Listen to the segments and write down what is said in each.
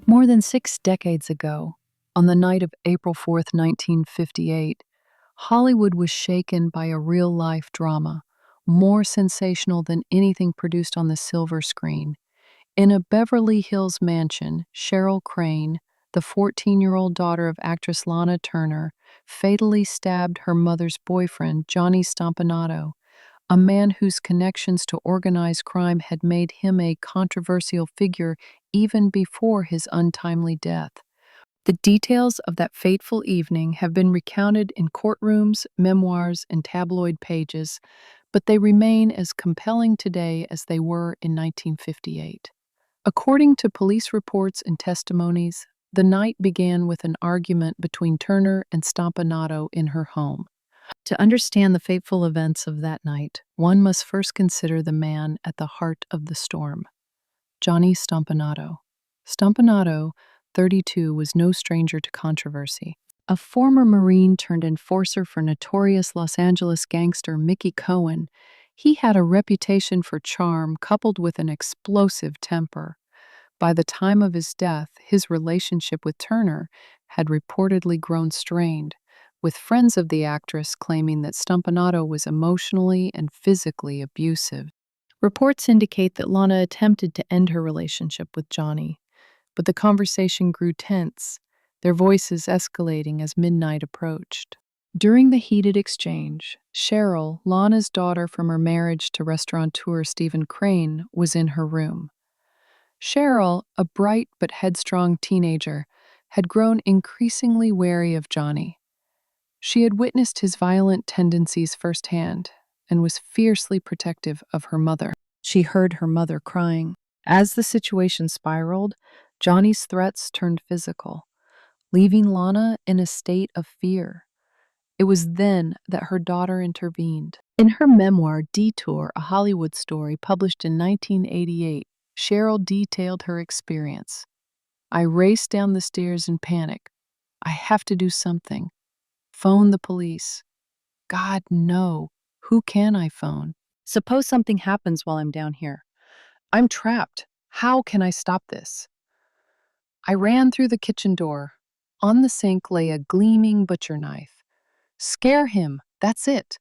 More than 6 decades ago, on the night of April 4th, 1958, Hollywood was shaken by a real-life drama, more sensational than anything produced on the silver screen. In a Beverly Hills mansion, Cheryl Crane, the 14-year-old daughter of actress Lana Turner, fatally stabbed her mother's boyfriend, Johnny Stompanato, a man whose connections to organized crime had made him a controversial figure even before his untimely death. The details of that fateful evening have been recounted in courtrooms, memoirs, and tabloid pages, but they remain as compelling today as they were in 1958. According to police reports and testimonies, the night began with an argument between Turner and Stompanato in her home. To understand the fateful events of that night, one must first consider the man at the heart of the storm, Johnny Stompanato. Stompanato, 32, was no stranger to controversy. A former Marine turned enforcer for notorious Los Angeles gangster Mickey Cohen, he had a reputation for charm coupled with an explosive temper. By the time of his death, his relationship with Turner had reportedly grown strained, with friends of the actress claiming that Stompanato was emotionally and physically abusive. Reports indicate that Lana attempted to end her relationship with Johnny, but the conversation grew tense, their voices escalating as midnight approached. During the heated exchange, Cheryl, Lana's daughter from her marriage to restaurateur Stephen Crane, was in her room. Cheryl, a bright but headstrong teenager, had grown increasingly wary of Johnny. She had witnessed his violent tendencies firsthand and was fiercely protective of her mother. She heard her mother crying. As the situation spiraled, Johnny's threats turned physical, leaving Lana in a state of fear. It was then that her daughter intervened. In her memoir, Detour, a Hollywood story published in 1988, Cheryl detailed her experience. "I raced down the stairs in panic. I have to do something. Phone the police. God, no. Who can I phone? Suppose something happens while I'm down here. I'm trapped. How can I stop this?" I ran through the kitchen door. On the sink lay a gleaming butcher knife. "Scare him. That's it."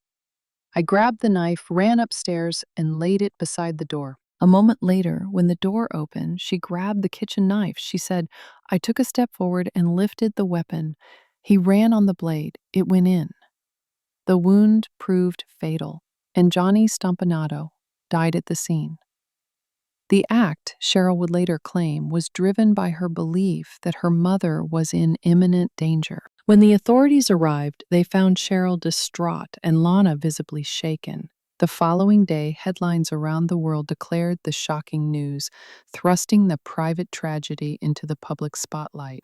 I grabbed the knife, ran upstairs, and laid it beside the door. A moment later, when the door opened, she grabbed the kitchen knife. She said, "I took a step forward and lifted the weapon. He ran on the blade. It went in." The wound proved fatal, and Johnny Stompanato died at the scene. The act, Cheryl would later claim, was driven by her belief that her mother was in imminent danger. When the authorities arrived, they found Cheryl distraught and Lana visibly shaken. The following day, headlines around the world declared the shocking news, thrusting the private tragedy into the public spotlight.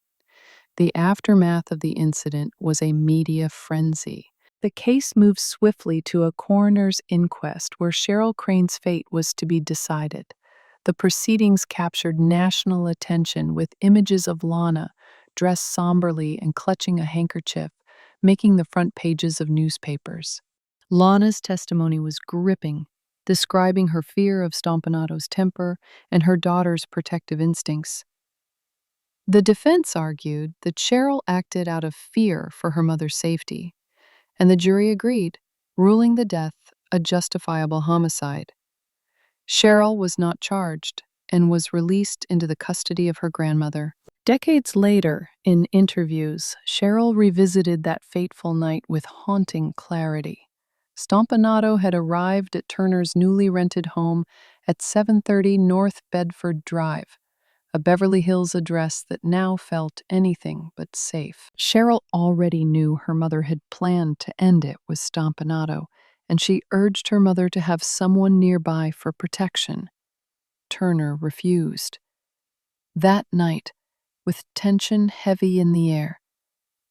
The aftermath of the incident was a media frenzy. The case moved swiftly to a coroner's inquest where Cheryl Crane's fate was to be decided. The proceedings captured national attention with images of Lana, dressed somberly and clutching a handkerchief, making the front pages of newspapers. Lana's testimony was gripping, describing her fear of Stompanato's temper and her daughter's protective instincts. The defense argued that Cheryl acted out of fear for her mother's safety, and the jury agreed, ruling the death a justifiable homicide. Cheryl was not charged and was released into the custody of her grandmother. Decades later, in interviews, Cheryl revisited that fateful night with haunting clarity. Stompanato had arrived at Turner's newly rented home at 730 North Bedford Drive, a Beverly Hills address that now felt anything but safe. Cheryl already knew her mother had planned to end it with Stompanato, and she urged her mother to have someone nearby for protection. Turner refused. That night, with tension heavy in the air,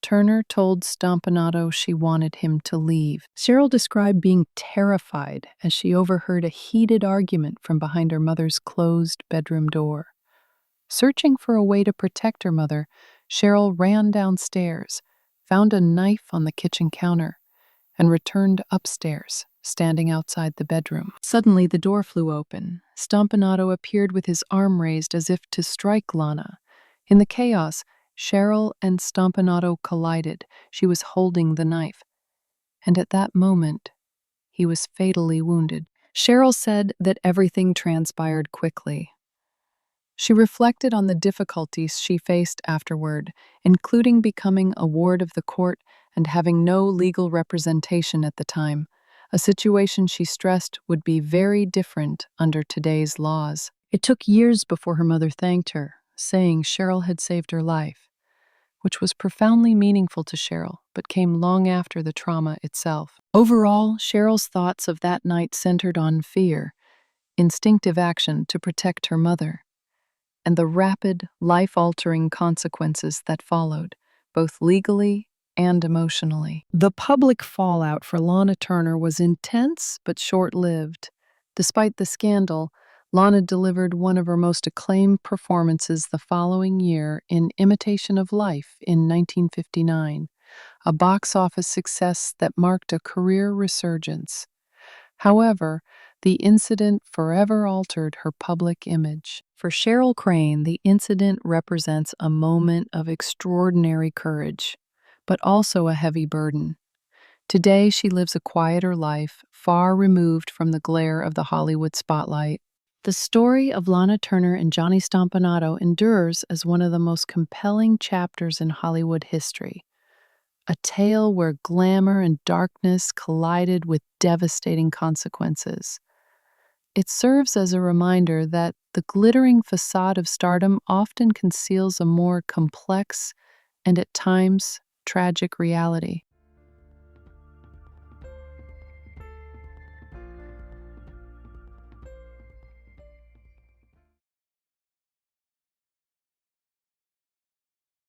Turner told Stompanato she wanted him to leave. Cheryl described being terrified as she overheard a heated argument from behind her mother's closed bedroom door. Searching for a way to protect her mother, Cheryl ran downstairs, found a knife on the kitchen counter, and returned upstairs, standing outside the bedroom. Suddenly, the door flew open. Stompanato appeared with his arm raised as if to strike Lana. In the chaos, Cheryl and Stompanato collided. She was holding the knife, and at that moment, he was fatally wounded. Cheryl said that everything transpired quickly. She reflected on the difficulties she faced afterward, including becoming a ward of the court and having no legal representation at the time, a situation she stressed would be very different under today's laws. It took years before her mother thanked her, saying Cheryl had saved her life, which was profoundly meaningful to Cheryl, but came long after the trauma itself. Overall, Cheryl's thoughts of that night centered on fear, instinctive action to protect her mother, and the rapid, life-altering consequences that followed, both legally and emotionally. The public fallout for Lana Turner was intense but short-lived. Despite the scandal, Lana delivered one of her most acclaimed performances the following year in Imitation of Life in 1959, a box office success that marked a career resurgence. However, the incident forever altered her public image. For Cheryl Crane, the incident represents a moment of extraordinary courage, but also a heavy burden. Today, she lives a quieter life, far removed from the glare of the Hollywood spotlight. The story of Lana Turner and Johnny Stompanato endures as one of the most compelling chapters in Hollywood history. A tale where glamour and darkness collided with devastating consequences. It serves as a reminder that the glittering facade of stardom often conceals a more complex and at times tragic reality.